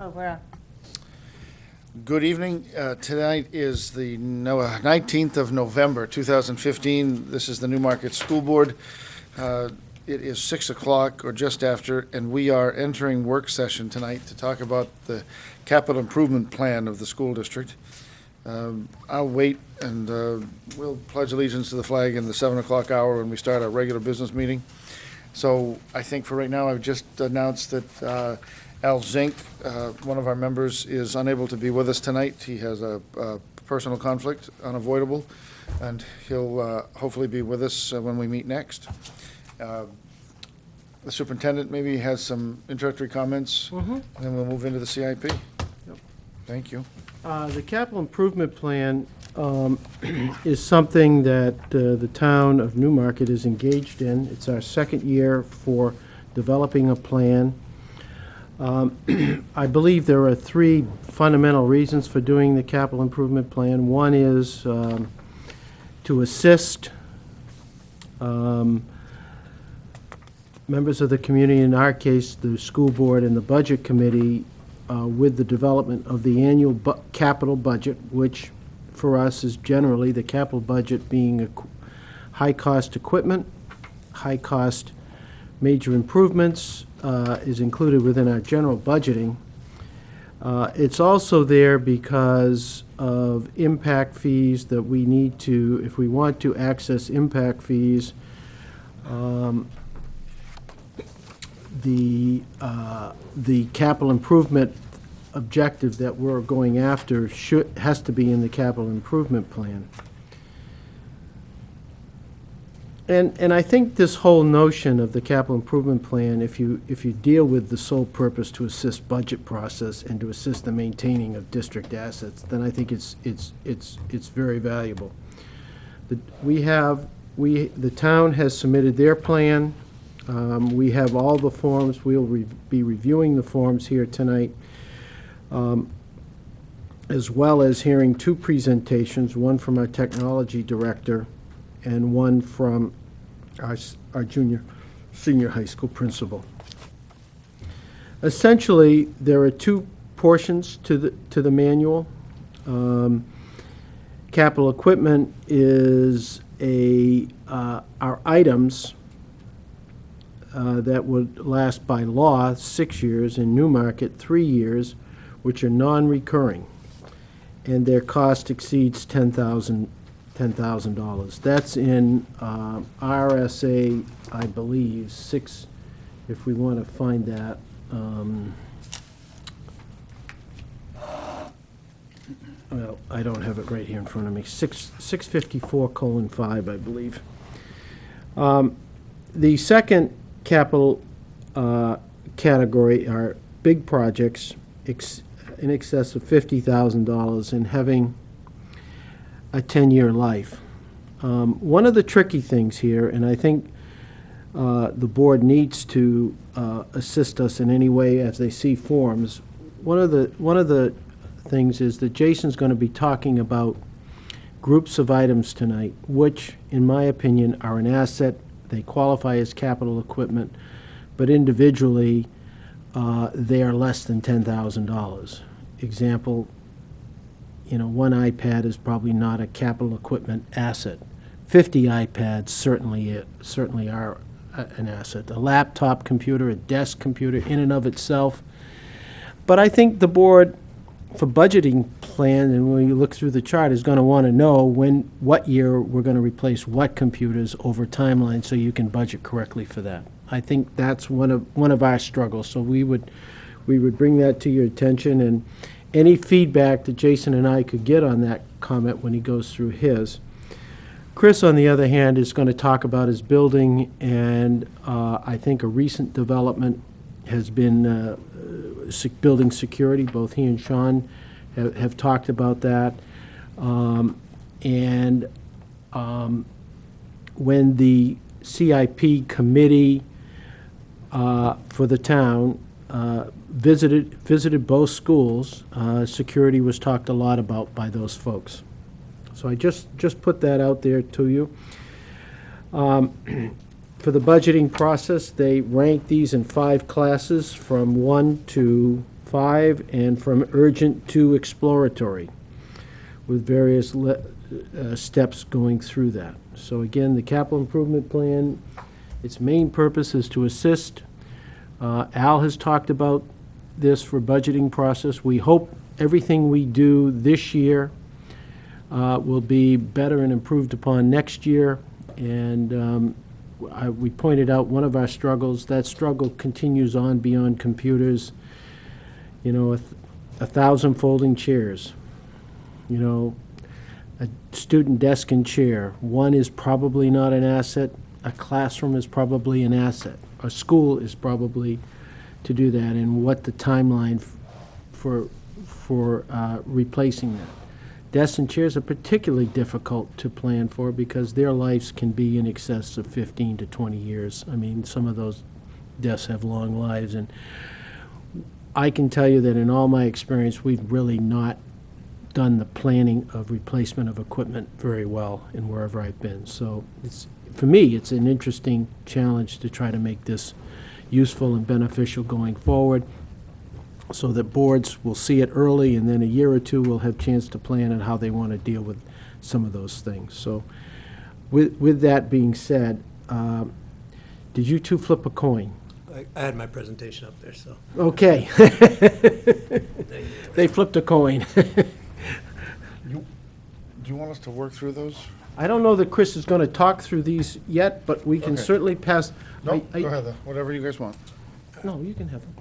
Oh, we're on. Good evening. Tonight is the 19th of November, 2015. This is the Newmarket School Board. It is 6 o'clock or just after, and we are entering work session tonight to talk about the capital improvement plan of the school district. I'll wait and we'll pledge allegiance to the flag in the 7 o'clock hour when we start our regular business meeting. So I think for right now, I've just announced that Al Zink, one of our members, is unable to be with us tonight. He has a personal conflict, unavoidable, and he'll hopefully be with us when we meet next. The superintendent maybe has some introductory comments, and then we'll move into the C.I.P. Yep. Thank you. The capital improvement plan is something that the town of Newmarket is engaged in. It's our second year for developing a plan. I believe there are three fundamental reasons for doing the capital improvement plan. One is to assist members of the community, in our case, the school board and the budget committee, with the development of the annual capital budget, which for us is generally the capital budget being high-cost equipment, high-cost major improvements, is included within our general budgeting. It's also there because of impact fees that we need to, if we want to access impact fees, the capital improvement objective that we're going after has to be in the capital improvement plan. And I think this whole notion of the capital improvement plan, if you deal with the sole purpose to assist budget process and to assist the maintaining of district assets, then I think it's very valuable. The town has submitted their plan. We have all the forms. We'll be reviewing the forms here tonight, as well as hearing two presentations, one from our technology director and one from our senior high school principal. Essentially, there are two portions to the manual. Capital equipment is our items that would last by law 6 years, in Newmarket 3 years, which are non-recurring, and their cost exceeds $10,000. That's in RSA, I believe, 6, if we want to find that. Well, I don't have it right here in front of me. 654:5, I believe. The second capital category are big projects in excess of $50,000 and having a 10-year life. One of the tricky things here, and I think the board needs to assist us in any way as they see forms, one of the things is that Jason's going to be talking about groups of items tonight, which, in my opinion, are an asset. They qualify as capital equipment, but individually, they are less than $10,000. Example, one iPad is probably not a capital equipment asset. 50 iPads certainly are an asset. A laptop computer, a desk computer in and of itself. But I think the board, for budgeting plan, and when you look through the chart, is going to want to know what year we're going to replace what computers over timeline, so you can budget correctly for that. I think that's one of our struggles. So we would bring that to your attention, and any feedback that Jason and I could get on that comment when he goes through his. Chris, on the other hand, is going to talk about his building, and I think a recent development has been building security. Both he and Sean have talked about that. When the C.I.P. committee for the town visited both schools, security was talked a lot about by those folks. So I just put that out there to you. For the budgeting process, they rank these in 5 classes from 1 to 5, and from urgent to exploratory, with various steps going through that. So again, the capital improvement plan, its main purpose is to assist. Al has talked about this for budgeting process. We hope everything we do this year will be better and improved upon next year. And we pointed out one of our struggles. That struggle continues on beyond computers. You know, 1,000 folding chairs. You know, a student desk and chair. One is probably not an asset. A classroom is probably an asset. A school is probably to do that, and what the timeline for replacing that. Desks and chairs are particularly difficult to plan for because their lives can be in excess of 15 to 20 years. I mean, some of those desks have long lives, and I can tell you that in all my experience, we've really not done the planning of replacement of equipment very well in wherever I've been. So for me, it's an interesting challenge to try to make this useful and beneficial going forward, so that boards will see it early, and then a year or two will have a chance to plan on how they want to deal with some of those things. So with that being said, did you two flip a coin? I had my presentation up there, so. Okay. They flipped a coin. Do you want us to work through those? I don't know that Chris is going to talk through these yet, but we can Okay. certainly pass. No, I- go ahead, then. Whatever you guys want. No, you can have them.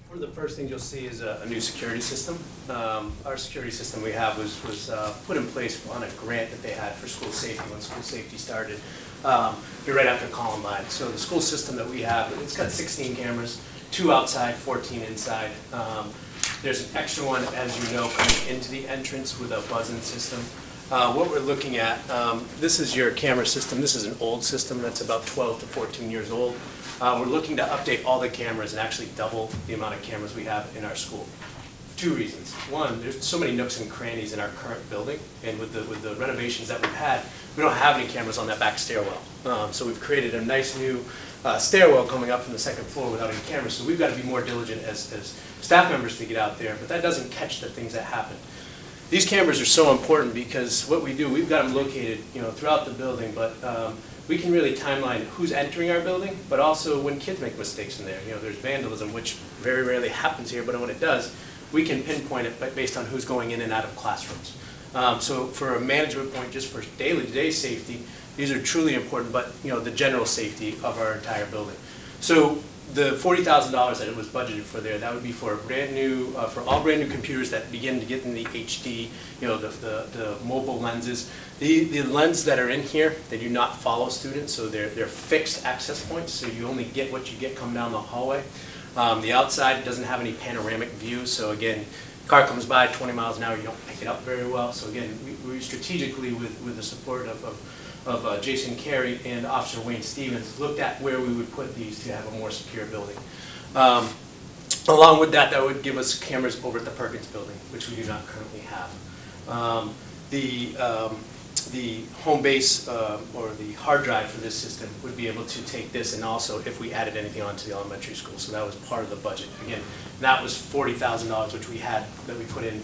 One of the first things you'll see is a new security system. Our security system we have was put in place on a grant that they had for school safety when school safety started, right after Columbine. So the school system that we have, it's got 16 cameras, 2 outside, 14 inside. There's an extra one, as you know, coming into the entrance with a buzz-in system. What we're looking at, this is your camera system. This is an old system that's about 12 to 14 years old. We're looking to update all the cameras and actually double the amount of cameras we have in our school. 2 reasons. One, there's so many nooks and crannies in our current building, and with the renovations that we've had, we don't have any cameras on that back stairwell. So we've created a nice new stairwell coming up from the 2nd floor without any cameras. So we've got to be more diligent as staff members to get out there, but that doesn't catch the things that happen. These cameras are so important because what we do, we've got them located, throughout the building, but we can really timeline who's entering our building, but also when kids make mistakes in there. There's vandalism, which very rarely happens here, but when it does, we can pinpoint it based on who's going in and out of classrooms. So for a management point, just for day-to-day safety, these are truly important, but the general safety of our entire building. So the $40,000 that it was budgeted for there, that would be for for all brand new computers that begin to get in the HD, the mobile lenses. The lenses that are in here, they do not follow students, so they're fixed access points, so you only get what you get coming down the hallway. The outside doesn't have any panoramic view, so again, car comes by 20 miles an hour, you don't pick it up very well. So again, we strategically, with the support of Jason Carey and Officer Wayne Stevens, looked at where we would put these to have a more secure building. Along with that, that would give us cameras over at the Perkins building, which we do not currently have. The home base or the hard drive for this system would be able to take this, and also if we added anything onto the elementary school. So that was part of the budget. Again, that was $40,000, which we had, that we put in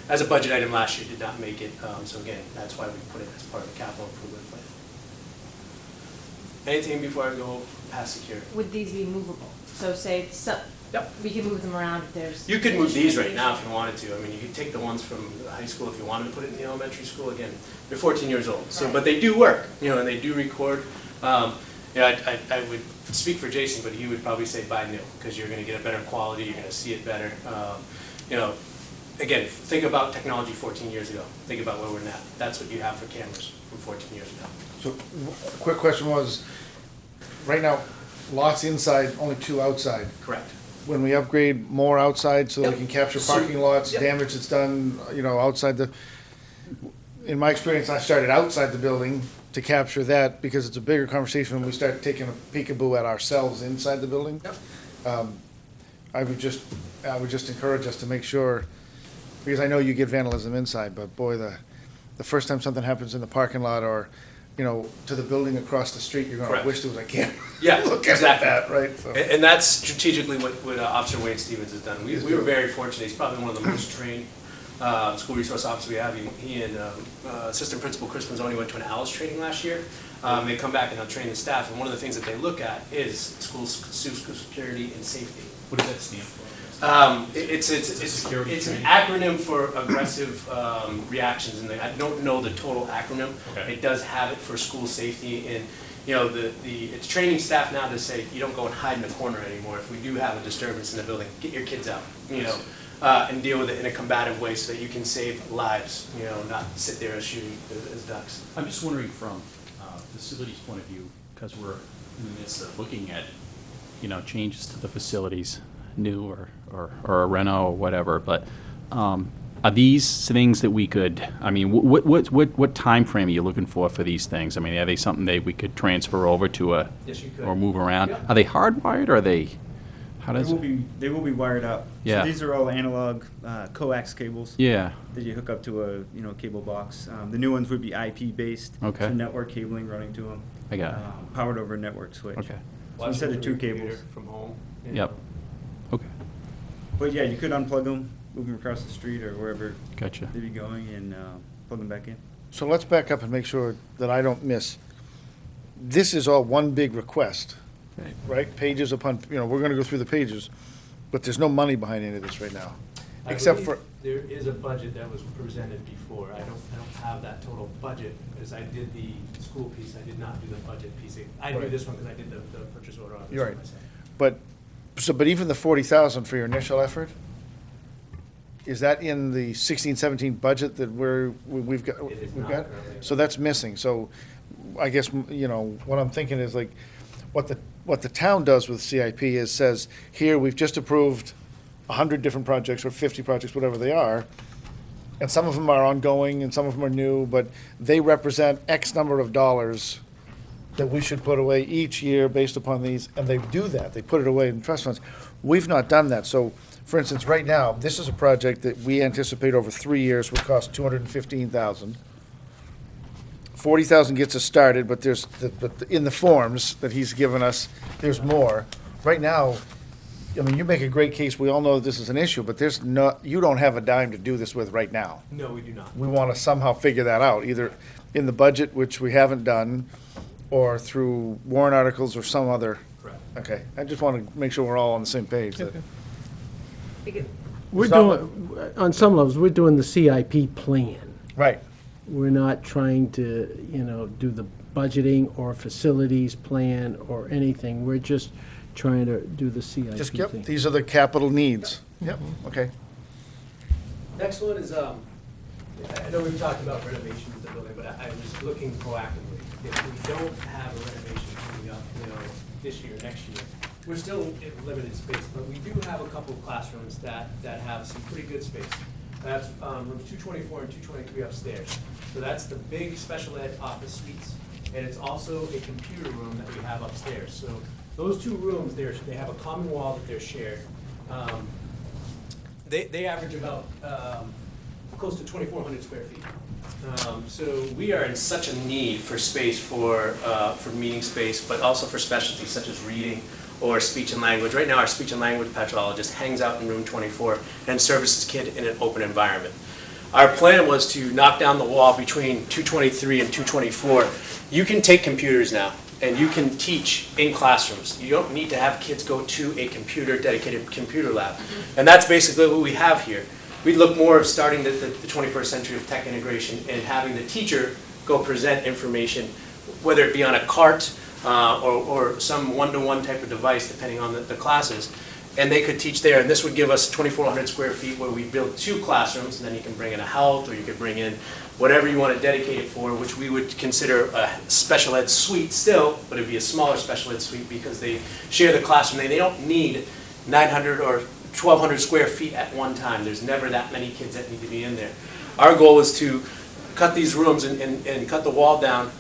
as a budget item last year, did not make it. So again, that's why we put it as part of the capital improvement plan. Anything before I go past security? Would these be movable? So say, Yep. we can move them around if there's. You could move these right now if you wanted to. I mean, you could take the ones from the high school if you wanted to put it in the elementary school. Again, they're 14 years old, so, Right. but they do work, and they do record. I would speak for Jason, but he would probably say buy new, because you're going to get a better quality, you're going to see it better. Again, think about technology 14 years ago. Think about where we're now. That's what you have for cameras from 14 years ago. So, quick question was, right now, lots inside, only 2 outside. Correct. When we upgrade more outside so we Yep. can capture So- parking lots, yep. damage that's done, outside in my experience, I started outside the building to capture that because it's a bigger conversation when we start taking a peekaboo at ourselves inside the building. Yep. I would just encourage us to make sure, because I know you get vandalism inside, but boy, the first time something happens in the parking lot or you know, to the building across the street, you're gonna Correct. wish there was a camera. Yeah, Look at exactly. that, right? So- And that's strategically what Officer Wade Stevens has done. We were very fortunate. He's probably one of the most trained school resource officers we have. He and Assistant Principal Chris Manzoni went to an ALICE training last year. They come back and they'll train the staff, and one of the things that they look at is school security and safety. What does that stand for? It's security an training? acronym for aggressive reactions, and I don't know the total acronym. Okay. It does have it for school safety, and you know it's training staff now to say you don't go and hide in the corner anymore. If we do have a disturbance in the building, get your kids out, you know, and deal with it in a combative way so that you can save lives, you know, not sit there as shooting as ducks. I'm just wondering from facilities point of view, because we're in the midst of looking at, you know, changes to the facilities, new or a reno or whatever, but are these things that we could, I mean, what time frame are you looking for these things? I mean, are they something that we could transfer over to a, Yes, you could. or move around? Yeah. Are they hardwired or are they, how They does? they will be wired up. Yeah. So these are all analog coax cables. Yeah, That you hook up to a cable box. The new ones would be IP based. Okay. So network cabling running to them. I got it. Powered over a network switch. Okay. So instead of two Watch it from your cables. computer From home. you Yep, know. okay, But yeah, you could unplug them, move them across the street or wherever gotcha. they'd be going, and plug them back in. So let's back up and make sure that I don't miss. This is all one big request, right? Pages upon, you know, we're gonna go through the pages, but there's no money behind any of this right now. I Except believe for, there is a budget that was presented before. I don't have that total budget, because I did the school piece, I did not do the budget piece. I do Right. this one because I did the purchase order on this You're one right. myself. but even the 40,000 for your initial effort, is that in the 16-17 budget that we've got? It is we've not got? currently. So that's missing. So I guess, you know, what I'm thinking is like, what the town does with CIP is says, here, we've just approved 100 different projects or 50 projects, whatever they are, and some of them are ongoing and some of them are new, but they represent X number of dollars that we should put away each year based upon these, and they do that. They put it away in trust funds. We've not done that. So, for instance, right now, this is a project that we anticipate over 3 years will cost $215,000. 40,000 gets us started, but in the forms that he's given us, there's more. Right now, I mean, you make a great case. We all know that this is an issue, but you don't have a dime to do this with right now. No, we do not. We want to somehow figure that out, either in the budget, which we haven't done, or through warrant articles or some other. Correct. Okay, I just want to make sure we're all on the same page. that- We're It's not doing, on some levels, we're doing the CIP plan. Right, We're not trying to, you know, do the budgeting or facilities plan or anything. We're just trying to do the CIP just, yep, thing. these are the capital needs. Yep, okay. Next one is, I know we've talked about renovation of the building, but I was looking proactively. If we don't have a renovation coming up, you know, this year, next year, we're still in limited space, but we do have a couple of classrooms that have some pretty good space. That's rooms 224 and 223 upstairs. So that's the big special ed office suites, and it's also a computer room that we have upstairs. So those two rooms, they have a common wall that they're shared. They average about close to 2,400 square feet. So we are in such a need for space for meeting space, but also for specialties such as reading or speech and language. Right now, our speech and language pathologist hangs out in room 24 and services kids in an open environment. Our plan was to knock down the wall between 223 and 224. You can take computers now, and you can teach in classrooms. You don't need to have kids go to a dedicated computer lab. And that's basically what we have here. We look more of starting the 21st century of tech integration and having the teacher go present information, whether it be on a cart or some one-to-one type of device, depending on the classes. And they could teach there, and this would give us 2,400 square feet where we build 2 classrooms, and then you can bring in a health, or you could bring in whatever you want to dedicate it for, which we would consider a special ed suite still, but it'd be a smaller special ed suite because they share the classroom. They don't need 900 or 1,200 square feet at one time. There's never that many kids that need to be in there. Our goal is to cut these rooms and cut the wall down,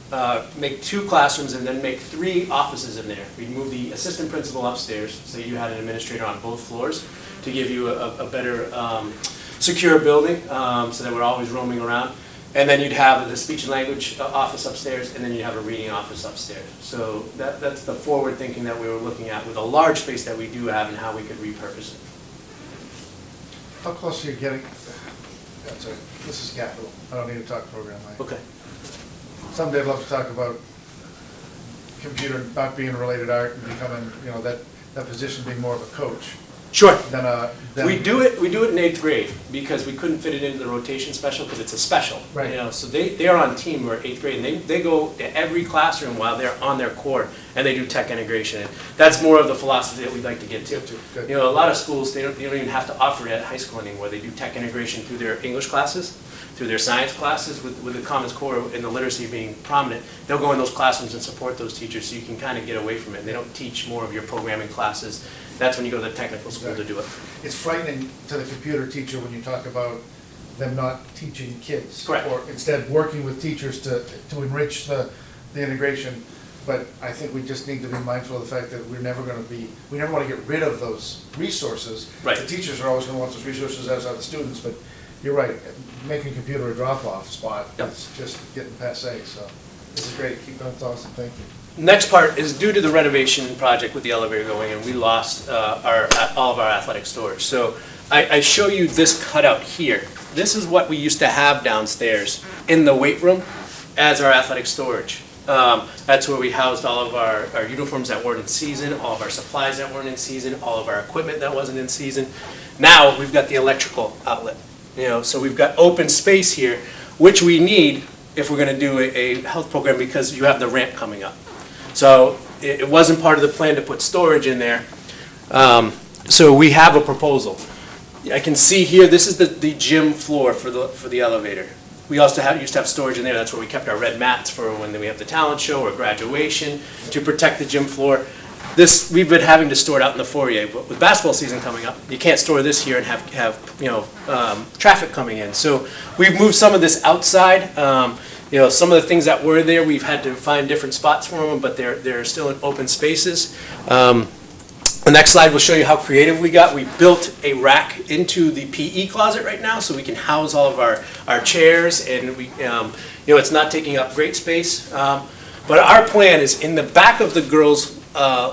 make 2 classrooms, and then make 3 offices in there. We move the assistant principal upstairs, so you had an administrator on both floors to give you a better secure building, so that we're always roaming around. And then you'd have the speech and language office upstairs, and then you'd have a reading office upstairs. So that's the forward thinking that we were looking at with a large space that we do have and how we could repurpose it. How close are you getting, that's it, this is capital, I don't need to talk program, Okay. Someday I'd love to talk about computer not being related art and becoming, that position being more of a coach Sure. than. We do it in 8th grade because we couldn't fit it into the rotation special because it's a special. Right. So they are on team, we're 8th grade, and they go to every classroom while they're on their court and they do tech integration. And that's more of the philosophy that we'd like to get to. Good. A lot of schools, they don't even have to offer it at high school anymore. They do tech integration through their English classes, through their science classes, with the Commons Core and the literacy being prominent. They'll go in those classrooms and support those teachers so you can kind of get away from it. And they don't teach more of your programming classes. That's when you go to the technical school to do it. It's frightening to the computer teacher when you talk about them not teaching kids. Correct. Or instead working with teachers to enrich the integration. But I think we just need to be mindful of the fact that we never want to get rid of those resources. Right. The teachers are always going to want those resources, as are the students, but you're right, making computer a drop-off spot Yep. is just getting passé, so this is great, keep going, it's awesome, thank you. Next part is due to the renovation project with the elevator going in, we lost all of our athletic storage. So I show you this cutout here. This is what we used to have downstairs in the weight room as our athletic storage. That's where we housed all of our uniforms that weren't in season, all of our supplies that weren't in season, all of our equipment that wasn't in season. Now we've got the electrical outlet. So we've got open space here, which we need if we're going to do a health program because you have the ramp coming up. So it wasn't part of the plan to put storage in there. So we have a proposal. I can see here, this is the gym floor for the elevator. We also used to have storage in there. That's where we kept our red mats for when we have the talent show or graduation to protect the gym floor. This, we've been having to store it out in the foyer, but with basketball season coming up, you can't store this here and have traffic coming in. So we've moved some of this outside. Some of the things that were there, we've had to find different spots for them, but they're still in open spaces. The next slide will show you how creative we got. We built a rack into the PE closet right now, so we can house all of our chairs, and we, it's not taking up great space. But our plan is in the back of the girls'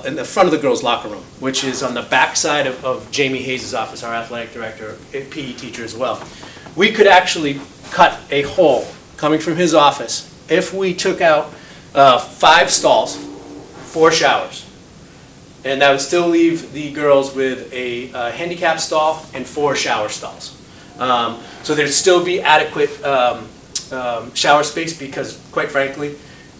in the front of the girls' locker room, which is on the back side of Jamie Hayes' office, our athletic director, PE teacher as well. We could actually cut a hole coming from his office if we took out 5 stalls, 4 showers. And that would still leave the girls with a handicap stall and 4 shower stalls. So there'd still be adequate shower space because, quite frankly,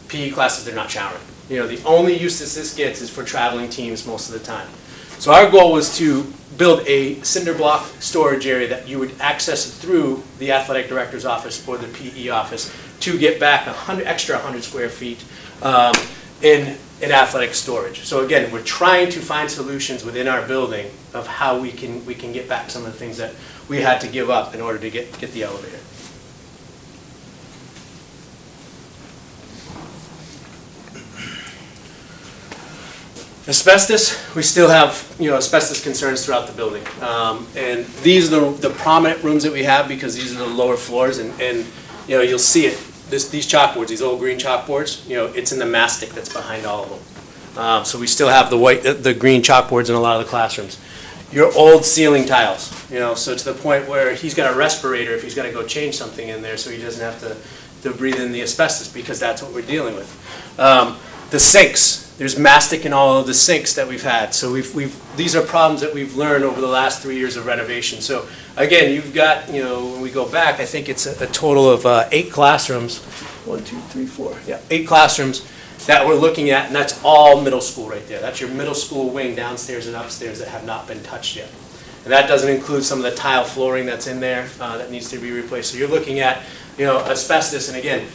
PE classes, they're not showering. The only use that this gets is for traveling teams most of the time. So our goal was to build a cinder block storage area that you would access through the athletic director's office or the PE office to get back 100 square feet in athletic storage. So again, we're trying to find solutions within our building of how we can get back some of the things that we had to give up in order to get the elevator. Asbestos, we still have asbestos concerns throughout the building. And these are the prominent rooms that we have because these are the lower floors, and you'll see it. These chalkboards, these old green chalkboards, it's in the mastic that's behind all of them. So we still have the green chalkboards in a lot of the classrooms. Your old ceiling tiles, so to the point where he's got a respirator if he's got to go change something in there so he doesn't have to breathe in the asbestos because that's what we're dealing with. The sinks, there's mastic in all of the sinks that we've had. So these are problems that we've learned over the last 3 years of renovation. So again, you've got, when we go back, I think it's a total of 8 classrooms. 1, 2, 3, 4. Yeah, 8 classrooms that we're looking at, and that's all middle school right there. That's your middle school wing downstairs and upstairs that have not been touched yet. And that doesn't include some of the tile flooring that's in there that needs to be replaced. So you're looking at, asbestos, and again,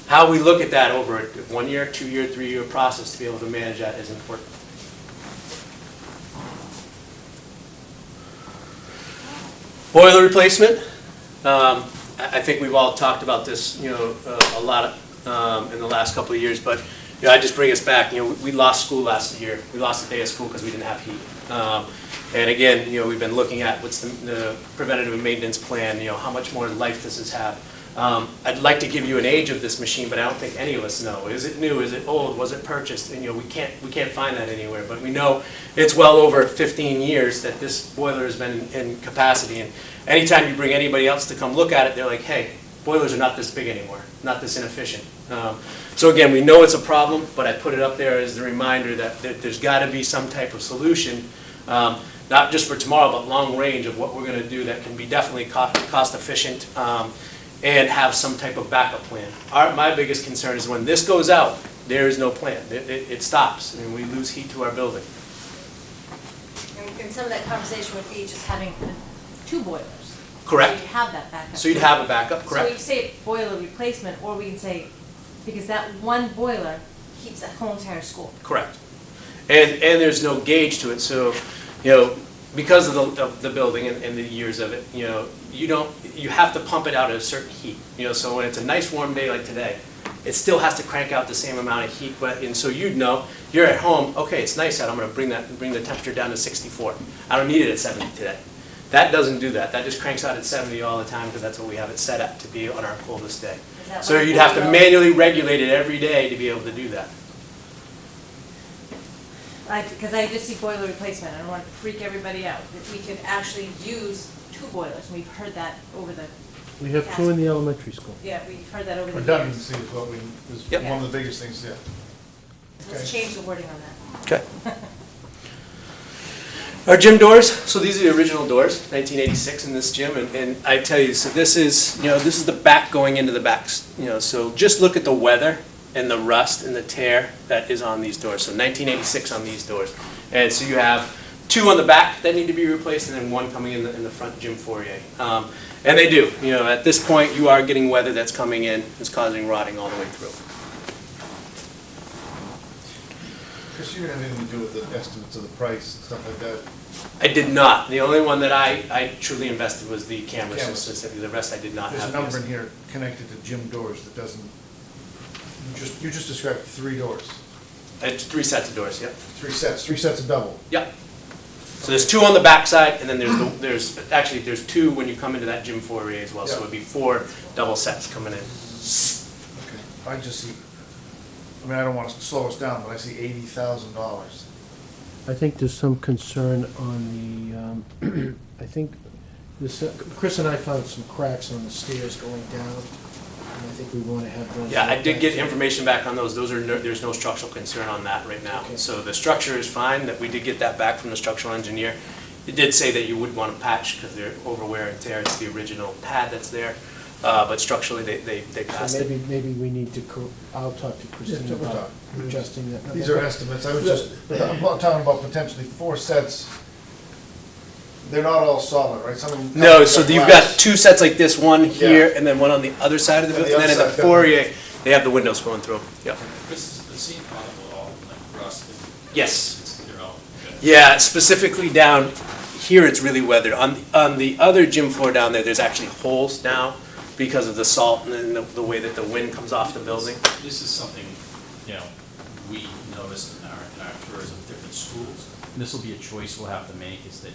how we look at that over a 1 year, 2 year, 3 year process to be able to manage that is important. Boiler replacement. I think we've all talked about this, a lot in the last couple of years, but I just bring us back. We lost school last year. We lost a day of school because we didn't have heat. And again, we've been looking at what's the preventative and maintenance plan. How much more life does this have? I'd like to give you an age of this machine, but I don't think any of us know. Is it new? Is it old? Was it purchased? And we can't find that anywhere. But we know it's well over 15 years that this boiler has been in capacity. And anytime you bring anybody else to come look at it, they're like, hey, boilers are not this big anymore, not this inefficient. So again, we know it's a problem, but I put it up there as the reminder that there's got to be some type of solution, not just for tomorrow, but long range of what we're going to do that can be definitely cost efficient. And have some type of backup plan. My biggest concern is when this goes out, there is no plan. It stops, and we lose heat to our building. And some of that conversation would be just having 2 boilers. Correct. So you'd have that backup. So you'd have a backup, So we correct? can say boiler replacement, or we can say, because that one boiler keeps that whole entire school. Correct. And there's no gauge to it, so, because of the building and the years of it, you have to pump it out at a certain heat. So when it's a nice warm day like today, it still has to crank out the same amount of heat. And so you'd know, you're at home, okay, it's nice out, I'm going to bring the temperature down to 64. I don't need it at 70 today. That doesn't do that. That just cranks out at 70 all the time because that's what we have it set at to be on our coldest day. So you'd have to manually regulate it every day to be able to do that. Because I just see boiler replacement, I don't want to freak everybody out. If we could actually use 2 boilers, and we've heard that over the, We have 2 in the elementary school. yeah, we've heard that over the years. Redundancy is what is Yep. one of the biggest things, yeah. Let's change the wording on that. Okay. Our gym doors, so these are the original doors, 1986 in this gym, and I tell you, so this is the back going into the backs, so just look at the weather and the rust and the tear that is on these doors, so 1986 on these doors. And so you have 2 on the back that need to be replaced, and then 1 coming in the front gym foyer. And they do, at this point, you are getting weather that's coming in, it's causing rotting all the way through. Chris, you didn't have anything to do with the estimates of the price and stuff like that? I did not. The only one that I truly invested was the cameras, Cameras. specifically. The rest I did not There's have. a number in here connected to gym doors that doesn't, you just described 3 doors. It's 3 sets of doors, yep. 3 sets of double. Yep. So there's 2 on the back side, and then there's 2 when you come into that gym foyer as well. So Yeah. it'd be 4 double sets coming in. Okay. I just see, I don't want to slow us down, but I see $80,000. I think there's some concern on the, I think, Chris and I found some cracks on the stairs going down, and I think we want to have those. Yeah, I did get looked at. information back on those. There's no structural concern on that right now. Okay. So the structure is fine, that we did get that back from the structural engineer. It did say that you would want to patch because they're over wear and tear. It's the original pad that's there. But structurally, they passed So it. maybe we need to, I'll talk to Christine we'll about talk. adjusting that number. These are estimates, I'm talking about potentially 4 sets. They're not all solid, right? Some of them. No, so you've got glass. 2 sets like this, one here Yeah. and then one on the other side of the And the building. And then in other the side, foyer, they have the windows going through. Yep. This is the same problem with all, like rust. Yes. They're all good. Yeah, specifically down here, it's really weathered. On the other gym floor down there, there's actually holes now because of the salt and then the way that the wind comes off the building. This is something, we noticed in our tours of different schools. And this will be a choice we'll have to make, is that,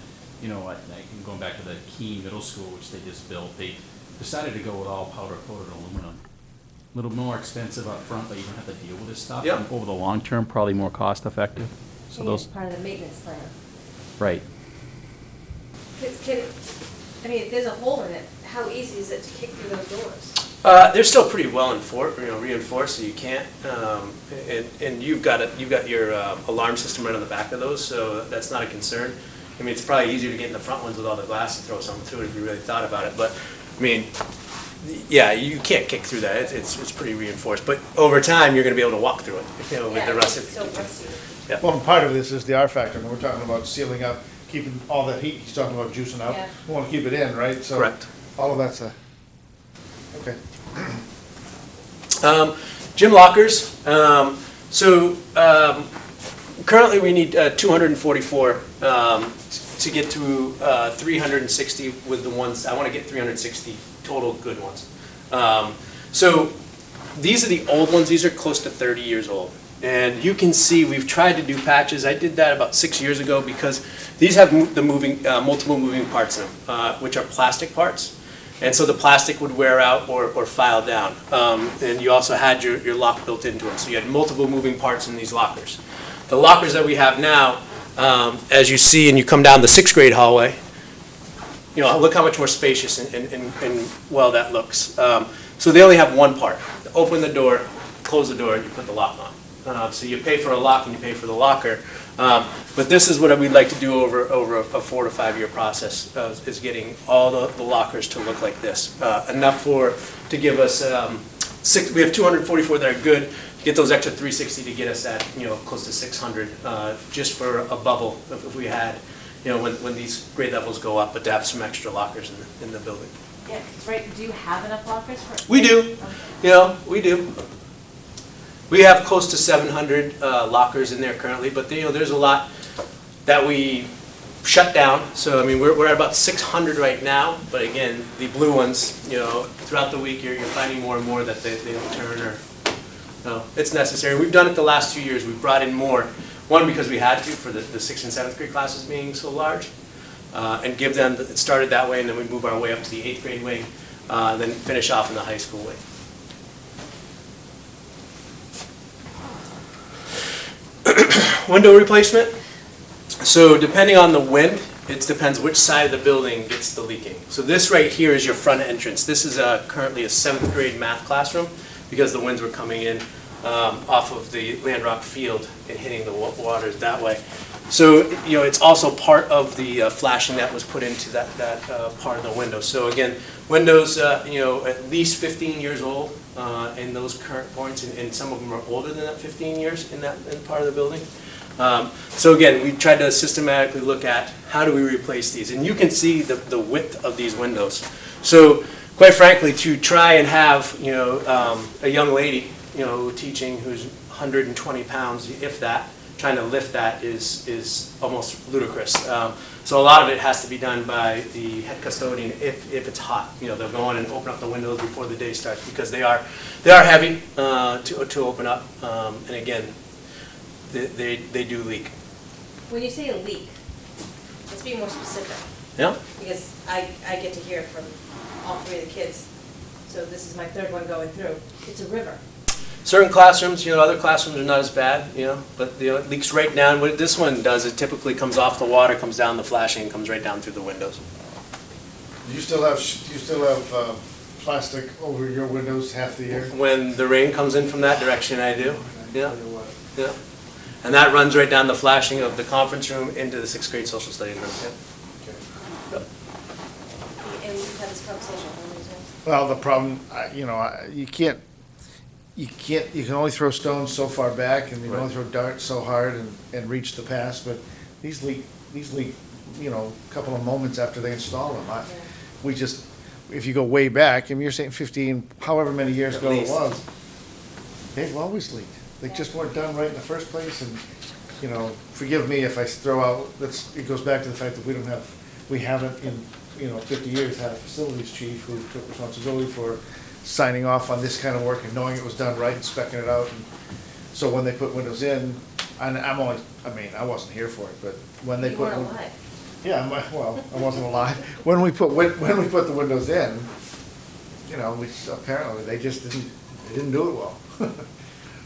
going back to the Keene Middle School, which they just built, they decided to go with all powder coated aluminum. A little more expensive up front, but you don't have to deal with this stuff. Yep. And over the long term, probably more cost effective. So And it's those, part of the maintenance plan. right. If there's a hole in it, how easy is it to kick through those doors? They're still pretty well reinforced, so you can't. And you've got your alarm system right on the back of those, so that's not a concern. It's probably easier to get in the front ones with all the glass and throw something through it if you really thought about it. But yeah, you can't kick through that. It's pretty reinforced. But over time, you're going to be able to walk through it. With the rust. It's so rusty. Yeah. Well, and part of this is the R factor, and we're talking about sealing up, keeping all that heat, he's talking about juicing out. Yeah. We want to keep it in, right? So Correct. all of that's okay. Gym lockers. Currently we need 244 to get to 360 with the ones. I want to get 360 total good ones. So these are the old ones. These are close to 30 years old. And you can see we've tried to do patches. I did that about 6 years ago because these have the multiple moving parts in them, which are plastic parts. And so the plastic would wear out or file down. And you also had your lock built into them. So you had multiple moving parts in these lockers. The lockers that we have now, as you see, and you come down the 6th grade hallway, you know, look how much more spacious and well that looks. So they only have one part. Open the door, close the door, and you put the lock on. So you pay for a lock and you pay for the locker. But this is what we'd like to do over a 4 to 5 year process, is getting all the lockers to look like this. Enough to give us, we have 244 that are good, get those extra 360 to get us at, you know, close to 600, just for a bubble if we had, you know, when these grade levels go up, but to have some extra lockers in the building. Yeah, right, do you have enough lockers for? We do, Okay. you know, we do. We have close to 700 lockers in there currently, but you know, there's a lot that we shut down. So I mean, we're at about 600 right now. But again, the blue ones, you know, throughout the week you're finding more and more that they don't turn, or no, it's necessary. We've done it the last 2 years. We've brought in more. One, because we had to for the 6th and 7th grade classes being so large, and give them. It started that way, and then we move our way up to the 8th grade wing, and then finish off in the high school wing. Window replacement. So depending on the wind, it depends which side of the building gets the leaking. So this right here is your front entrance. This is currently a 7th grade math classroom because the winds were coming in off of the Landrock field and hitting the waters that way. So you know, it's also part of the flashing that was put into that part of the window. So again, windows you know, at least 15 years old in those current points, and some of them are older than that 15 years in part of the building. So again, we tried to systematically look at how do we replace these, and you can see the width of these windows. So quite frankly, to try and have, you know, a young lady, you know, teaching who's 120 pounds, if that, trying to lift that is almost ludicrous. So a lot of it has to be done by the head custodian if it's hot. You know, they'll go in and open up the windows before the day starts because they are heavy to open up, and again, they do leak. When you say a leak, let's be more specific, Yeah. because I get to hear from all 3 of the kids. So this is my 3rd one going through. It's a river. Certain classrooms, you know, other classrooms are not as bad, you know, but you know, it leaks right down. What this one does, it typically comes off the water, comes down the flashing, and comes right down through the windows. Do you still have plastic over your windows half the year? When the rain comes in from that direction, I do. Yeah. Yeah. And that runs right down the flashing of the conference room into the 6th grade social studies room. Yeah. And we've had this conversation how many times? Well, the problem, you know, you can only throw stones so far back, and you can only throw darts so hard and reach the pass, but these leak, you know, a couple of moments after they install them. We just, if you go way back, and you're saying 15, however many years ago it was, they've always leaked. They just weren't done right in the first place, and, you know, forgive me if I throw out, it goes back to the fact that we haven't in, you know, 50 years had a facilities chief who took responsibility for signing off on this kind of work and knowing it was done right and speccing it out. And so when they put windows in, and I wasn't here for it, but when they You put. weren't alive. Yeah, well, I wasn't alive. When we put the windows in, you know, apparently they just didn't do it well.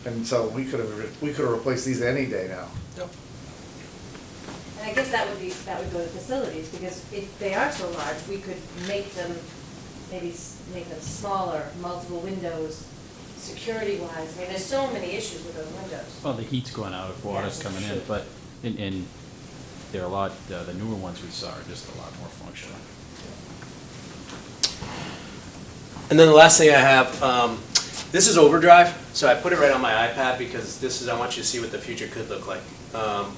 And so we could have replaced these any day now. Yep. And I guess that would go to facilities, because if they are so large, we could make them, maybe make them smaller, multiple windows, security-wise. I mean, there's so many issues with those windows. Well, the heat's going out if water's Yeah, coming in, sure. but in they're a lot, the newer ones we saw are just a lot more functional. And then the last thing I have, this is Overdrive. So I put it right on my iPad because I want you to see what the future could look like.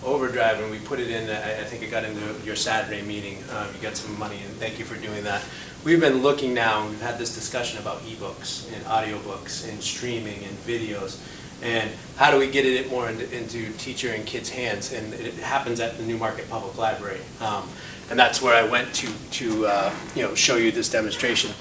Overdrive, and we put it in, I think it got into your Saturday meeting. You got some money, and thank you for doing that. We've been looking now, and we've had this discussion about ebooks and audiobooks and streaming and videos. And how do we get it more into teacher and kids' hands? And it happens at the Newmarket Public Library. And that's where I went to show you this demonstration.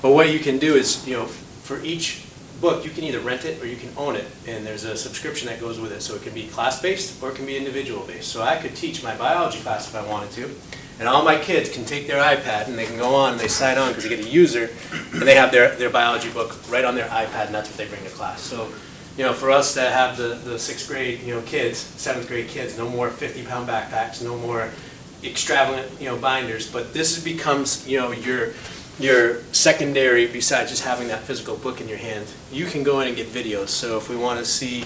But what you can do is, you know, for each book, you can either rent it or you can own it. And there's a subscription that goes with it. So it can be class-based or it can be individual-based. So I could teach my biology class if I wanted to. And all my kids can take their iPad and they can go on and they sign on because they get a user and they have their biology book right on their iPad and that's what they bring to class. So, for us to have the 6th grade, kids, 7th grade kids, no more 50-pound backpacks, no more extravagant, binders, but this becomes, your secondary besides just having that physical book in your hand. You can go in and get videos. So if we want to see,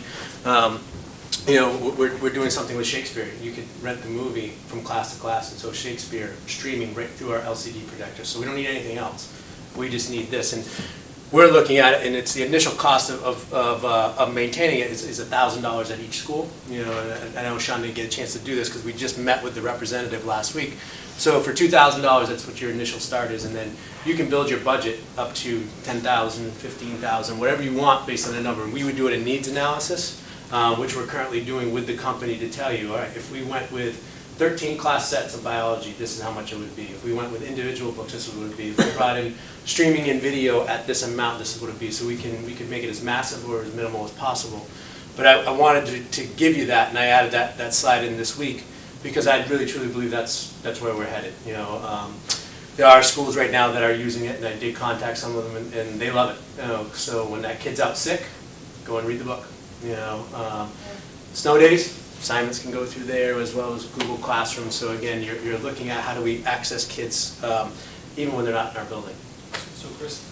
we're doing something with Shakespeare. You could rent the movie from class to class, and so Shakespeare streaming right through our LCD projector. So we don't need anything else. We just need this. And we're looking at it, and it's the initial cost of maintaining it is $1,000 at each school. And I know Sean didn't get a chance to do this because we just met with the representative last week. So for $2,000, that's what your initial start is, and then you can build your budget up to $10,000, $15,000, whatever you want based on the number. And we would do it in needs analysis, which we're currently doing with the company to tell you, all right, if we went with 13 class sets of biology, this is how much it would be. If we went with individual books, this is what it would be. If we brought in streaming and video at this amount, this is what it would be. So we could make it as massive or as minimal as possible. But I wanted to give you that, and I added that slide in this week because I really truly believe that's where we're headed. There are schools right now that are using it, and I did contact some of them, and they love it. So when that kid's out sick, go and read the book. Snow days, assignments can go through there as well as Google Classroom. So again, you're looking at how do we access kids even when they're not in our building. So Chris,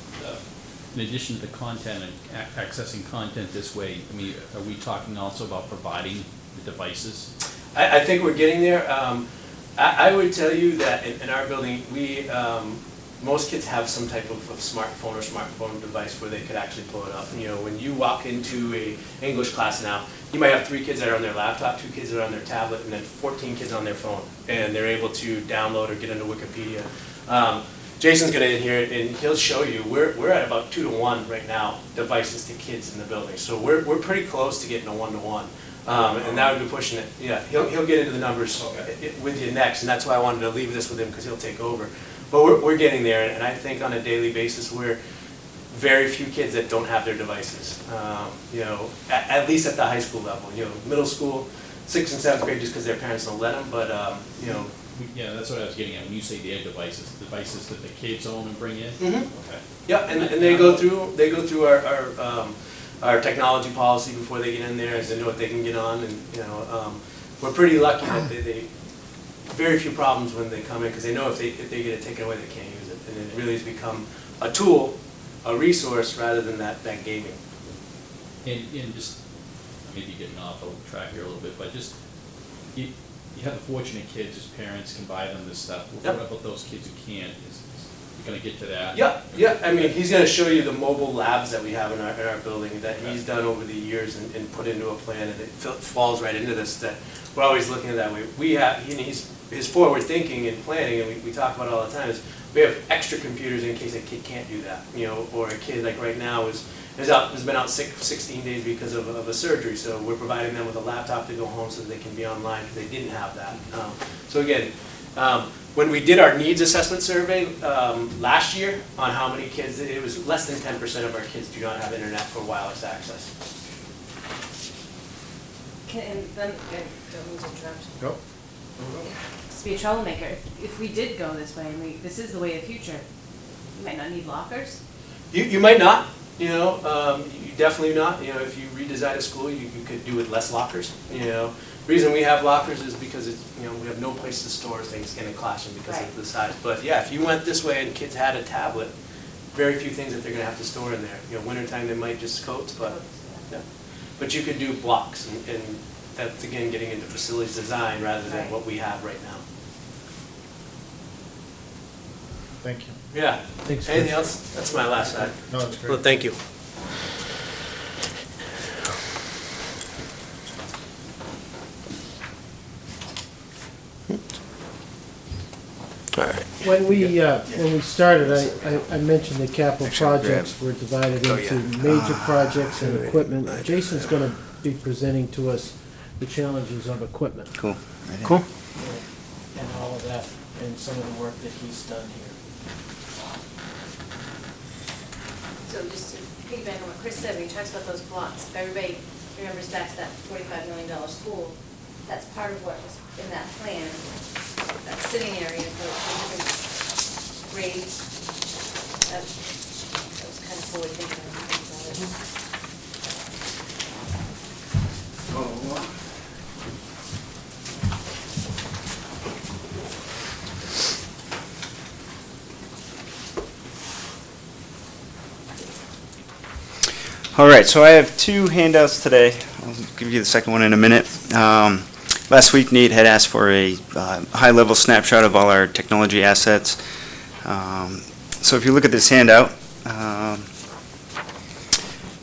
in addition to the content and accessing content this way, I mean, are we talking also about providing the devices? I think we're getting there. I would tell you that in our building, most kids have some type of smartphone or smartphone device where they could actually pull it up. When you walk into an English class now, you might have 3 kids that are on their laptop, 2 kids that are on their tablet, and then 14 kids on their phone. And they're able to download or get into Wikipedia. Jason's going to in here and he'll show you, we're at about 2 to 1 right now, devices to kids in the building. So we're pretty close to getting a 1 to 1. And that would be pushing it. Yeah, he'll get into the numbers with you next, and that's why I wanted to leave this with him because he'll take over. But we're getting there, and I think on a daily basis we're very few kids that don't have their devices. At least at the high school level. Middle school, 6th and 7th grade, just because their parents don't let them. But Yeah, that's what I was getting at when you say their devices that the kids own and bring in. Mm-hmm. Okay. Yeah, and they go through our technology policy before they get in there, as they know what they can get on, and we're pretty lucky that they very few problems when they come in because they know if they get it taken away, they can't use it, and it really has become a tool, a resource rather than that gaming. And just maybe getting off of track here a little bit, but just you have the fortunate kids whose parents can buy them this stuff. Yep. What about those kids who can't? You're going to get to that? Yeah. I mean, he's going to show you the mobile labs that we have in our building that he's done over the years and put into a plan, and it falls right into this. That we're always looking at that way. We have his forward thinking and planning, and we talk about it all the time. Is we have extra computers in case a kid can't do that, or a kid like right now has been out sick for 16 days because of a surgery. So we're providing them with a laptop to go home so that they can be online because they didn't have that. So again. When we did our needs assessment survey last year on how many kids, it was less than 10% of our kids do not have internet or wireless access. Don't mean to interrupt. Nope. To be a troublemaker, if we did go this way, and this is the way of the future, you might not need lockers. You might not. You definitely not. If you redesign a school, you could do with less lockers. The reason we have lockers is because we have no place to store things in a classroom because of the size. But yeah, if you went this way and kids had a tablet, very few things that they're going to have to store in there. Wintertime they might just coats, but yeah. But you could do blocks, and that's again getting into facilities design rather than what we have right now. Thank you. Yeah. Thanks, Anything Chris. else? That's my last slide. No, it's great. Well, thank you. All right. When we started, I mentioned the capital projects were divided into major projects and equipment. Jason's going to be presenting to us the challenges of equipment. Cool. Cool. And all of that, and some of the work that he's done here. So just to piggyback on what Chris said, when he talks about those blocks, if everybody remembers back to that $45 million school, that's part of what was in that plan, that sitting area for different grades. That was kind of forward thinking when you think about it. All right, so I have two handouts today. I'll give you the second one in a minute. Last week, Nate had asked for a high-level snapshot of all our technology assets. So if you look at this handout,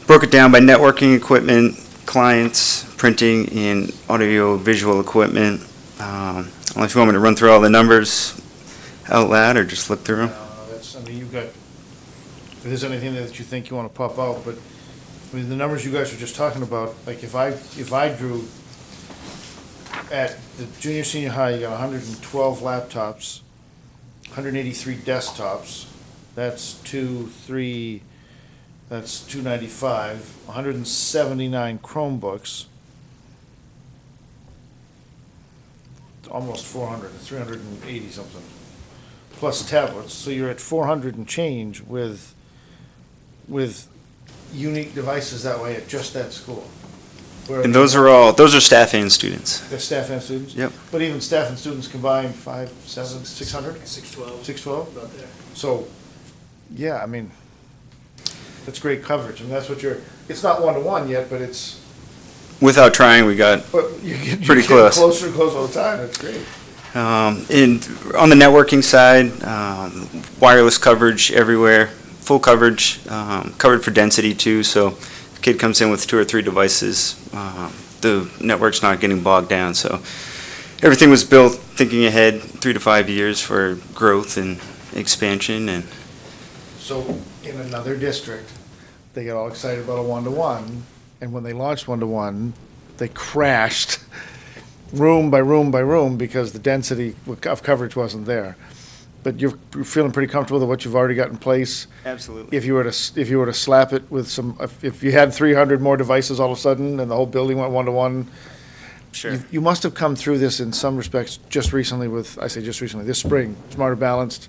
broke it down by networking equipment, clients, printing, and audio-visual equipment. Unless you want me to run through all the numbers out loud or just look through them. That's, I mean, you've got, if there's anything that you think you want to pop out, but, I mean, the numbers you guys were just talking about, like, if I drew at the junior, senior high, you got 112 laptops, 183 desktops, that's 295, 179 Chromebooks, almost 400, 380 something, plus tablets, so you're at 400 and change with unique devices that way at just that school. And those are staff and students. The staff and students? Yep. But even staff and students combined, 5, 7, 600? 612. 612? About there. So, yeah, I mean, that's great coverage, and that's what it's not one-to-one yet, but it's, Without trying, we got but you're getting Pretty close. closer and closer all the time, that's great. And on the networking side, wireless coverage everywhere, full coverage, covered for density too. So if a kid comes in with 2 or 3 devices, the network's not getting bogged down. So everything was built thinking ahead 3 to 5 years for growth and expansion. And So, in another district, they got all excited about a one-to-one, and when they launched one-to-one, they crashed room by room by room because the density of coverage wasn't there. But you're feeling pretty comfortable with what you've already got in place. absolutely. If you were to slap it with if you had 300 more devices all of a sudden and the whole building went one-to-one, Sure. you must have come through this in some respects just recently this spring, Smarter Balanced.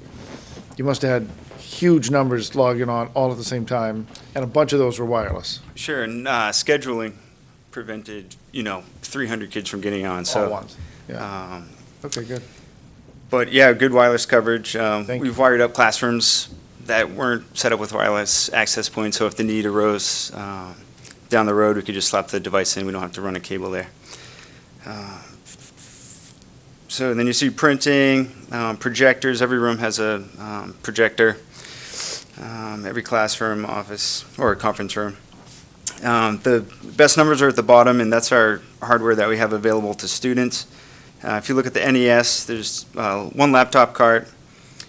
You must have had huge numbers logging on all at the same time, and a bunch of those were wireless, Sure. And scheduling prevented, 300 kids from getting on. all So at once. Yeah, okay, good. But yeah, good wireless coverage. Thank We've wired up classrooms that weren't set up with wireless access points, so if the need arose down the road, we could just slap the device in. We don't have to run a cable there. So then you see printing, projectors. Every room has a projector. Every classroom, office, or conference room. The best numbers are at the bottom, and that's our hardware that we have available to students. If you look at the NES, there's 1 laptop cart,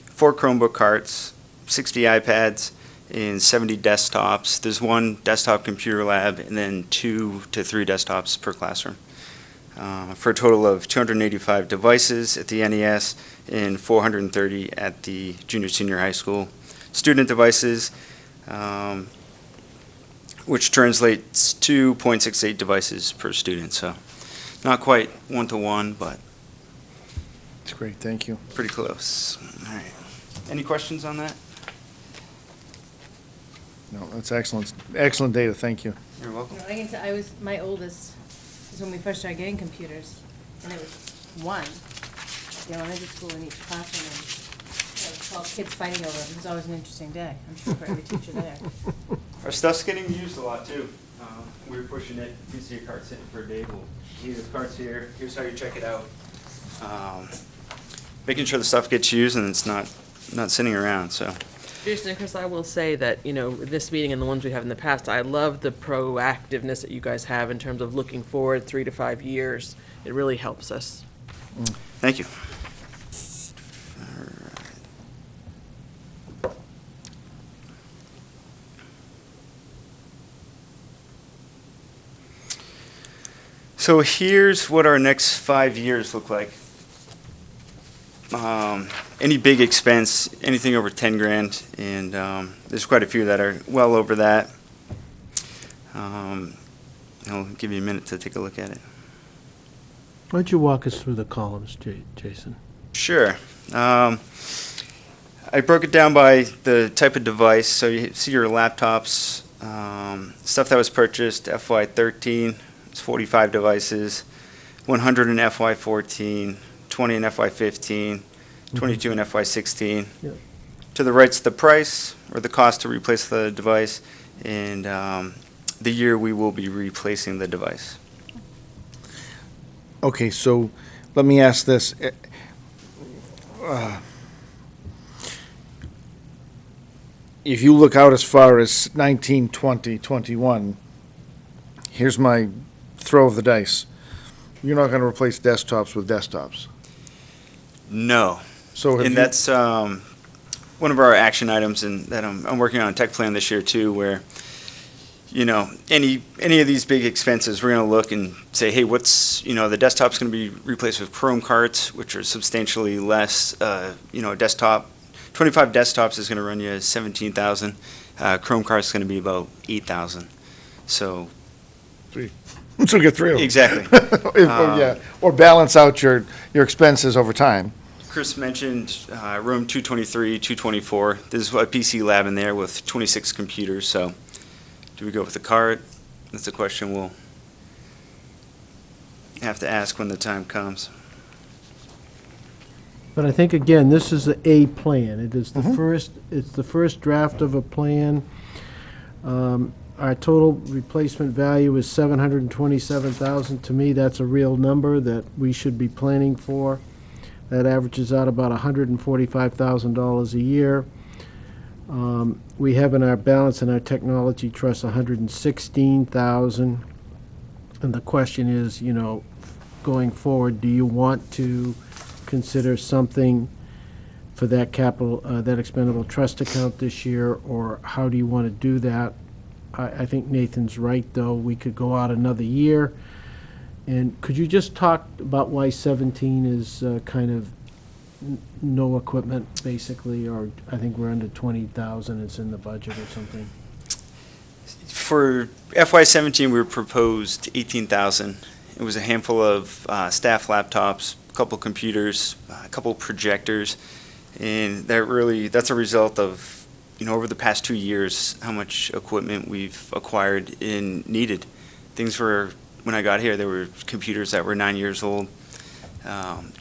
4 Chromebook carts, 60 iPads, and 70 desktops. There's 1 desktop computer lab, and then 2 to 3 desktops per classroom. For a total of 285 devices at the NES and 430 at the junior, senior high school. Student devices, which translates to 0.68 devices per student. So not quite one-to-one, but That's great, thank you. pretty close. All right. Any questions on that? No, that's excellent, excellent data, thank you. You're welcome. I can tell, my oldest was when we first started getting computers, and it was 1, the elementary school in each classroom, and 12 kids fighting over it. It was always an interesting day, I'm sure, for every teacher there. Our stuff's getting used a lot too. We're pushing it. If you see a cart sitting for a day, we'll here's the cart's here. Here's how you check it out. Making sure the stuff gets used and it's not sitting around. So Jason and Chris, I will say that, this meeting and the ones we have in the past, I love the proactiveness that you guys have in terms of looking forward 3 to 5 years. It really helps us. thank you. So here's what our next 5 years look like. Any big expense, anything over 10 grand, and there's quite a few that are well over that. I'll give you a minute to take a look at it. Why don't you walk us through the columns, Jason? Sure. I broke it down by the type of device. So you see your laptops, stuff that was purchased FY13, it's 45 devices, 100 in FY14, 20 in FY15, 22 in FY16. Yep. To the right's the price or the cost to replace the device, and the year we will be replacing the device. Okay, so let me ask this. If you look out as far as 19, 20, 21, here's my throw of the dice. You're not going to replace desktops with desktops. No. So have And you- that's one of our action items, and that I'm working on a tech plan this year too, where, you know, any of these big expenses, we're going to look and say, hey, what's, you know, the desktop's going to be replaced with Chrome carts, which are substantially less. You know, a desktop, 25 desktops is going to run you 17,000. Chrome cart's is going to be about 8,000. So So get three of them. exactly. Yeah, or balance out your expenses over time. Chris mentioned room 223, 224. There's a PC lab in there with 26 computers. So do we go with the cart? That's a question we'll have to ask when the time comes. But I think, again, this is a plan. It is the first, it's the first draft of a plan. Our total replacement value is $727,000. To me, that's a real number that we should be planning for. That averages out about $145,000 a year. We have in our balance in our technology trust $116,000. And the question is, you know, going forward, do you want to consider something for that capital, that expendable trust account this year, or how do you want to do that? I think Nathan's right, though. We could go out another year. And could you just talk about why 17 is kind of no equipment, basically, or I think we're under 20,000, it's in the budget or something? For FY17, we were proposed 18,000. It was a handful of staff laptops, a couple computers, a couple projectors, and that's a result of, you know, over the past 2 years, how much equipment we've acquired and needed. Things were, when I got here, there were computers that were 9 years old.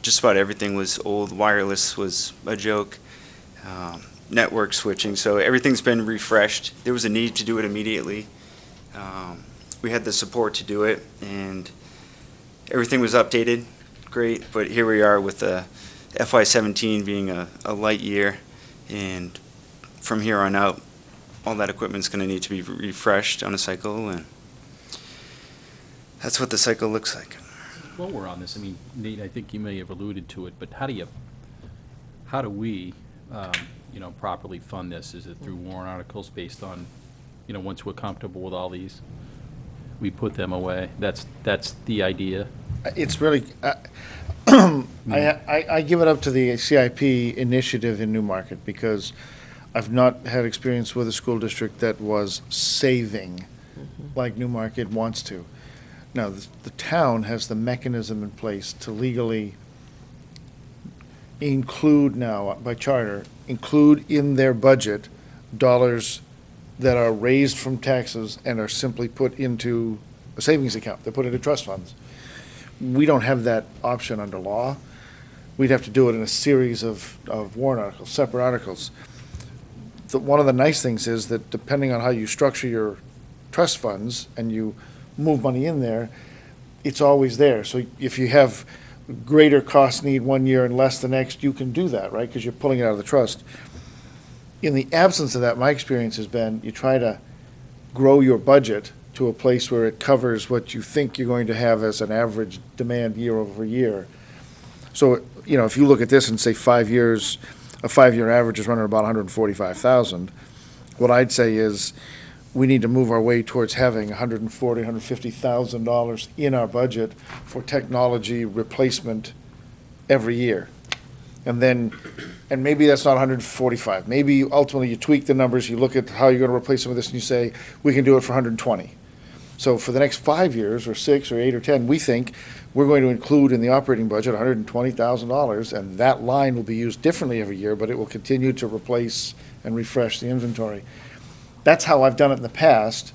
Just about everything was old. Wireless was a joke. Network switching. So everything's been refreshed. There was a need to do it immediately. We had the support to do it, and everything was updated. Great. But here we are with the FY17 being a light year, and from here on out, all that equipment's going to need to be refreshed on a cycle, and that's what the cycle looks like. While we're on this, I mean, Nate, I think you may have alluded to it, but how do we, you know, properly fund this? Is it through warrant articles based on, you know, once we're comfortable with all these, we put them away? That's the idea. It's really, I give it up to the C.I.P. initiative in Newmarket, because I've not had experience with a school district that was saving like Newmarket wants to. Now, the town has the mechanism in place to legally include now, by charter, include in their budget dollars that are raised from taxes and are simply put into a savings account. They're put into trust funds. We don't have that option under law. We'd have to do it in a series of warrant articles, separate articles. One of the nice things is that depending on how you structure your trust funds and you move money in there, it's always there. So if you have greater cost need one year and less the next, you can do that, right? Because you're pulling it out of the trust. In the absence of that, my experience has been you try to grow your budget to a place where it covers what you think you're going to have as an average demand year over year. So, you know, if you look at this and say 5 years, a 5-year average is running about 145,000, what I'd say is we need to move our way towards having $140,000, $150,000 in our budget for technology replacement every year. And then, and maybe that's not 145. Maybe ultimately you tweak the numbers, you look at how you're going to replace some of this, and you say, we can do it for 120. So for the next 5 years, or 6, or 8, or 10, we think we're going to include in the operating budget $120,000, and that line will be used differently every year, but it will continue to replace and refresh the inventory. That's how I've done it in the past.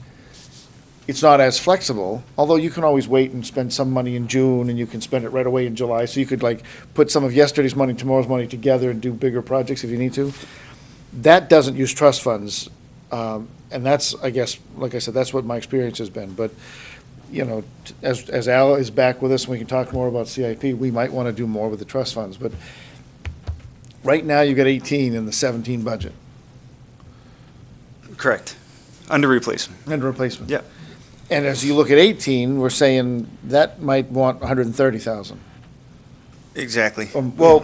It's not as flexible, although you can always wait and spend some money in June, and you can spend it right away in July, so you could like put some of yesterday's money, tomorrow's money together and do bigger projects if you need to. That doesn't use trust funds, and that's, I guess, like I said, that's what my experience has been. But, you know, as Al is back with us, and we can talk more about CIP, we might want to do more with the trust funds. But right now, you've got 18 in the 17 budget, Correct. Under replacement. and replacement. Yeah. And as you look at 18, we're saying that might want 130,000. Exactly. Well,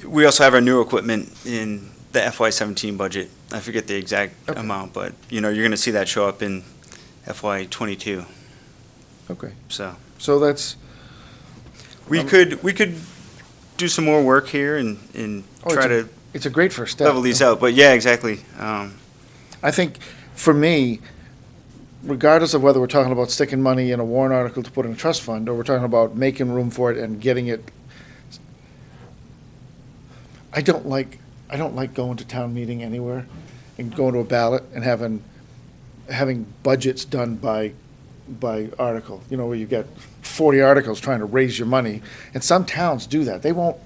We also have our new equipment in the FY17 budget. I forget the exact Okay. amount, but, you know, you're going to see that show up in FY22. okay, So so that's, we could do some more work here and Oh, try to it's a great first step. level these out. But yeah, exactly. I think, for me, regardless of whether we're talking about sticking money in a warrant article to put in a trust fund, or we're talking about making room for it and getting it, I don't like going to town meeting anywhere and going to a ballot and having budgets done by article, you know, where you get 40 articles trying to raise your money. And some towns do that. They won't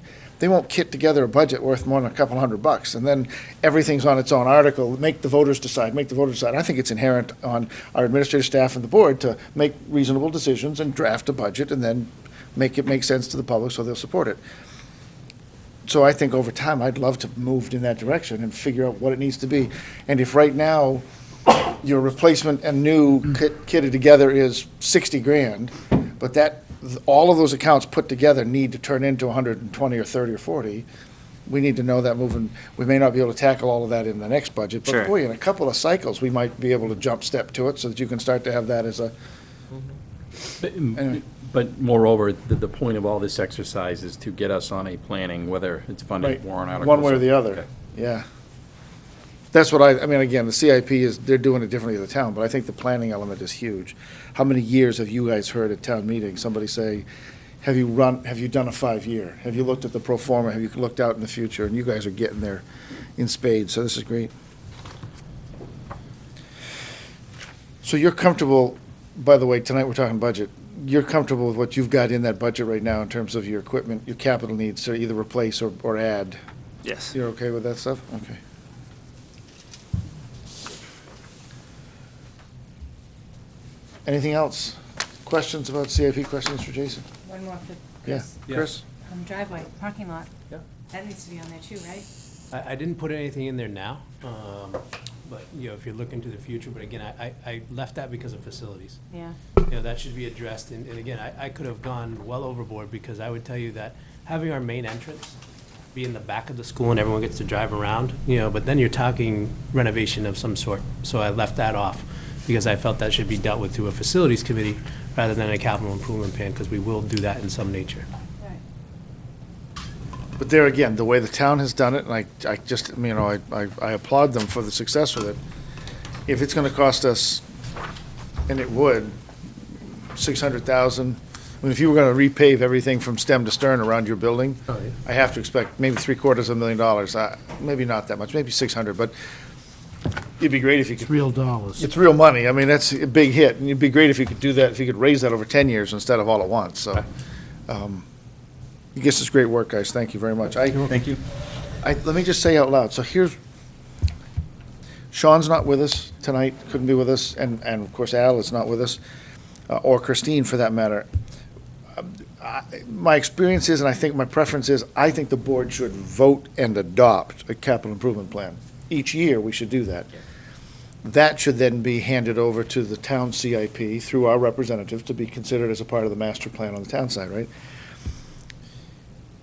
kit together a budget worth more than a couple $100, and then everything's on its own article. Make the voters decide. I think it's inherent on our administrative staff and the board to make reasonable decisions and draft a budget and then make it make sense to the public so they'll support it. So I think over time, I'd love to move in that direction and figure out what it needs to be. And if right now, your replacement and new kitted together is 60 grand, but all of those accounts put together need to turn into 120 or 30 or 40, we need to know that moving. We may not be able to tackle all of that in the next budget, but Sure. boy, in a couple of cycles, we might be able to jump step to it so that you can start to have that as a, Anyway. But moreover, the point of all this exercise is to get us on a planning, whether it's funded right, warrant articles. one way or the Okay. other. Yeah. That's what I mean, again, the CIP they're doing it differently in the town, but I think the planning element is huge. How many years have you guys heard at town meetings, somebody say, have you done a 5-year? Have you looked at the pro forma? Have you looked out in the future? And you guys are getting there in spades, so this is great. So you're comfortable, by the way, tonight we're talking budget. You're comfortable with what you've got in that budget right now in terms of your equipment, your capital needs to either replace or add? Yes. You're okay with that stuff? Okay. Anything else? Questions about CIP, questions for Jason? One more for Yeah, Chris. Chris? Driveway, parking lot. Yeah. That needs to be on there too, right? I didn't put anything in there now, but, you know, if you're looking to the future, but again, I left that because of facilities. Yeah. You know, that should be addressed, and again, I could have gone well overboard, because I would tell you that having our main entrance be in the back of the school and everyone gets to drive around, you know, but then you're talking renovation of some sort, so I left that off, because I felt that should be dealt with through a facilities committee rather than a capital improvement plan, because we will do that in some nature. Right. But there again, the way the town has done it, and I just, you know, I applaud them for the success with it. If it's gonna cost us, and it would, 600,000, I mean, if you were gonna repave everything from stem to stern around your building, Oh, yeah. I have to expect maybe $750,000, maybe not that much, maybe 600, but it'd be great if you could. It's real dollars. It's real money. I mean, that's a big hit, and it'd be great if you could do that, if you could raise that over 10 years instead of all at once, so. You guys, it's great work, guys. Thank you very much. Thank you. Let me just say out loud, so here's, Sean's not with us tonight, couldn't be with us, and of course Al is not with us, or Christine for that matter. My experience is, and I think my preference is, I think the board should vote and adopt a capital improvement plan. Each year, we should do that. That should then be handed over to the town CIP through our representative to be considered as a part of the master plan on the town side, right?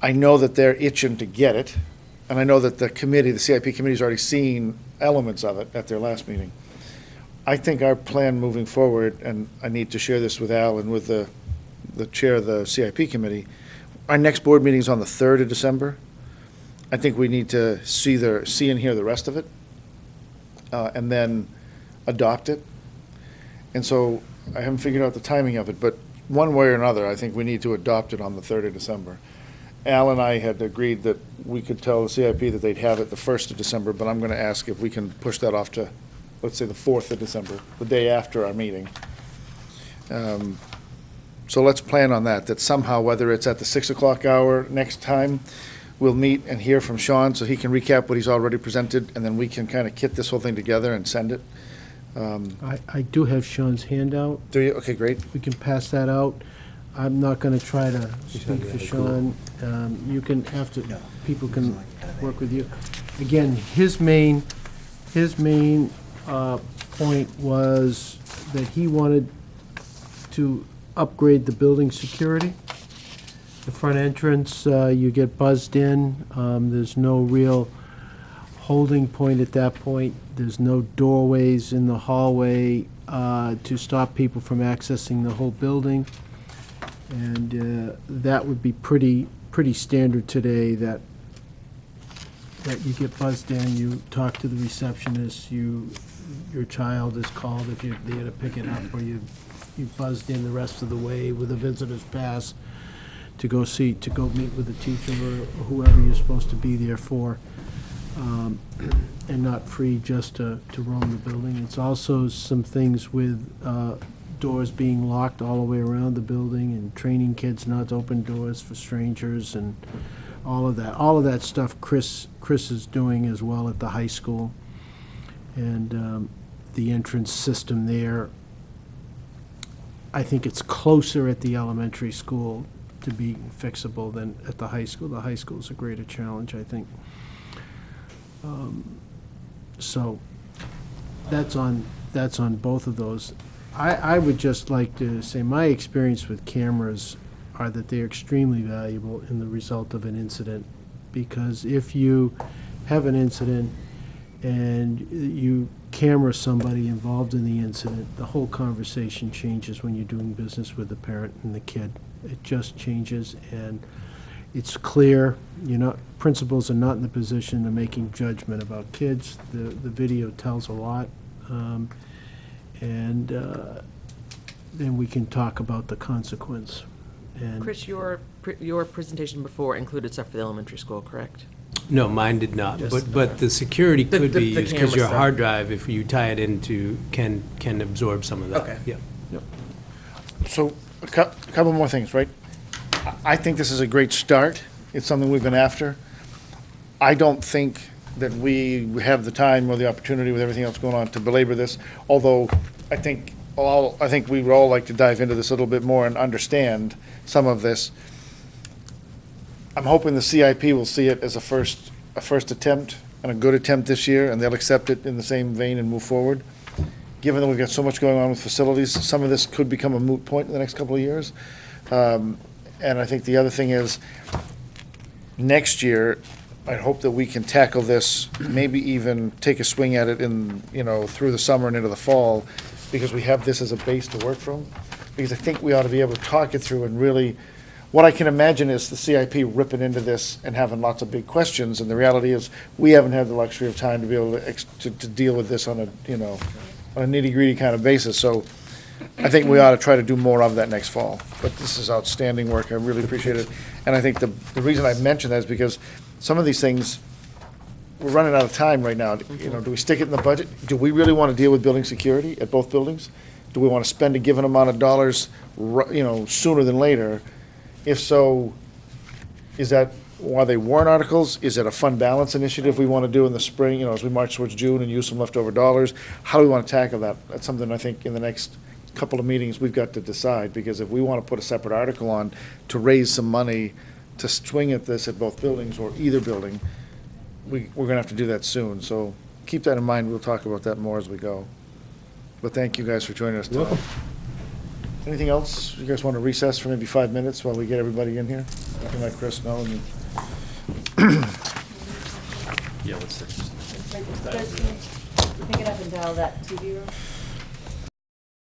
I know that they're itching to get it, and I know that the committee, the CIP committee's already seen elements of it at their last meeting. I think our plan moving forward, and I need to share this with Al and with the chair of the CIP committee, our next board meeting is on the 3rd of December. I think we need to see and hear the rest of it, and then adopt it. And so I haven't figured out the timing of it, but one way or another, I think we need to adopt it on the 3rd of December. Al and I had agreed that we could tell the CIP that they'd have it the 1st of December, but I'm going to ask if we can push that off to, let's say, the 4th of December, the day after our meeting. So let's plan on that somehow, whether it's at the 6 o'clock hour next time, we'll meet and hear from Sean so he can recap what he's already presented, and then we can kind of kit this whole thing together and send it. I do have Sean's handout. Do you? Okay, great. We can pass that out. I'm not going to try to speak for Sean. You can, after, people can work with you. Again, his main point was that he wanted to upgrade the building security. The front entrance, you get buzzed in. There's no real holding point at that point. There's no doorways in the hallway to stop people from accessing the whole building. And that would be pretty standard today, that you get buzzed in, you talk to the receptionist, your child is called if you're there to pick it up, or you buzzed in the rest of the way with a visitor's pass to go meet with the teacher or whoever you're supposed to be there for, and not free just to roam the building. It's also some things with doors being locked all the way around the building, and training kids not to open doors for strangers, and all of that. All of that stuff Chris is doing as well at the high school. And the entrance system there, I think it's closer at the elementary school to be fixable than at the high school. The high school is a greater challenge, I think. So that's on both of those. I would just like to say my experience with cameras are that they're extremely valuable in the result of an incident, because if you have an incident and you camera somebody involved in the incident, the whole conversation changes when you're doing business with the parent and the kid. It just changes, and it's clear. Principals are not in the position of making judgment about kids. The video tells a lot. And then we can talk about the consequence. And Chris, your presentation before included stuff for the elementary school, correct? No, mine did not, Just- but the security The- could the- be the used, because camera your stuff. hard drive, if you tie it into, can absorb some of that. Okay. Yeah. So, a couple more things, right? I think this is a great start. It's something we've been after. I don't think that we have the time or the opportunity with everything else going on to belabor this, although I think we would all like to dive into this a little bit more and understand some of this. I'm hoping the CIP will see it as a first attempt, and a good attempt this year, and they'll accept it in the same vein and move forward. Given that we've got so much going on with facilities, some of this could become a moot point in the next couple of years. And I think the other thing is, next year, I hope that we can tackle this, maybe even take a swing at it through the summer and into the fall, because we have this as a base to work from. Because I think we ought to be able to talk it through and really, what I can imagine is the CIP ripping into this and having lots of big questions, and the reality is, we haven't had the luxury of time to be able to deal with this on a nitty-gritty kind of basis. So I think we ought to try to do more of that next fall. But this is outstanding work. I really appreciate it. And I think the reason I mention that is because some of these things, we're running out of time right now. Do we stick it in the budget? Do we really want to deal with building security at both buildings? Do we want to spend a given amount of dollars, sooner than later? If so, is that, are they warrant articles? Is it a fund balance initiative we want to do in the spring, as we march towards June and use some leftover dollars? How do we want to tackle that? That's something I think in the next couple of meetings we've got to decide, because if we want to put a separate article on to raise some money to swing at this at both buildings or either building, we're going to have to do that soon. So keep that in mind. We'll talk about that more as we go. But thank you guys for joining us today. Welcome. Anything else? You guys want to recess for maybe 5 minutes while we get everybody in here? You can let Chris know. Yeah, let's Pick it up and dial that TV room.